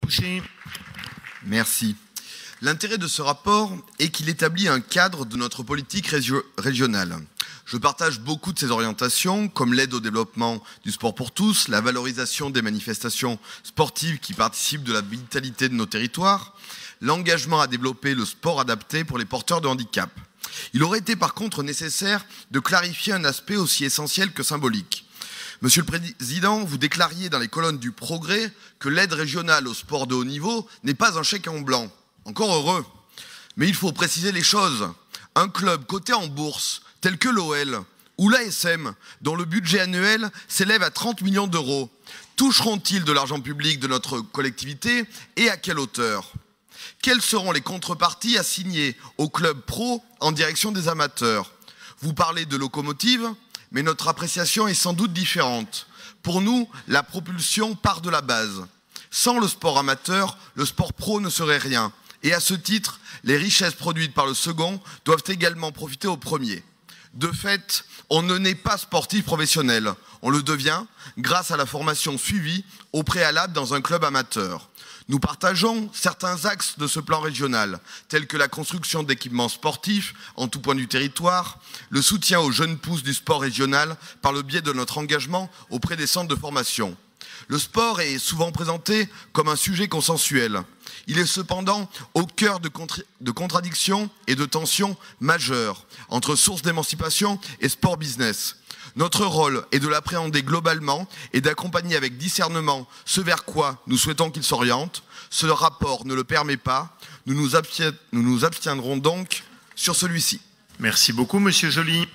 Boucher. Merci. L'intérêt de ce rapport est qu'il établit un cadre de notre politique régionale. Je partage beaucoup de ses orientations, comme l'aide au développement du sport pour tous, la valorisation des manifestations sportives qui participent de la vitalité de nos territoires, l'engagement à développer le sport adapté pour les porteurs de handicap. Il aurait été par contre nécessaire de clarifier un aspect aussi essentiel que symbolique. Monsieur le Président, vous déclariez dans les colonnes du Progrès que l'aide régionale au sport de haut niveau n'est pas un chèque en blanc. Encore heureux. Mais il faut préciser les choses. Un club coté en bourse, tel que l'OL ou l'ASM, dont le budget annuel s'élève à 30 millions d'euros, toucheront-ils de l'argent public de notre collectivité et à quelle hauteur ? Quelles seront les contreparties assignées aux clubs pro en direction des amateurs ? Vous parlez de locomotive, mais notre appréciation est sans doute différente. Pour nous, la propulsion part de la base. Sans le sport amateur, le sport pro ne serait rien. Et à ce titre, les richesses produites par le second doivent également profiter au premier. De fait, on ne naît pas sportif professionnel. On le devient grâce à la formation suivie au préalable dans un club amateur. Nous partageons certains axes de ce plan régional, tels que la construction d'équipements sportifs en tout point du territoire, le soutien aux jeunes pousses du sport régional par le biais de notre engagement auprès des centres de formation. Le sport est souvent présenté comme un sujet consensuel. Il est cependant au cœur de contradictions et de tensions majeures entre sources d'émancipation et sport business. Notre rôle est de l'appréhender globalement et d'accompagner avec discernement ce vers quoi nous souhaitons qu'il s'oriente. Ce rapport ne le permet pas. Nous nous abstiendrons donc sur celui-ci. Merci beaucoup, Monsieur Joly.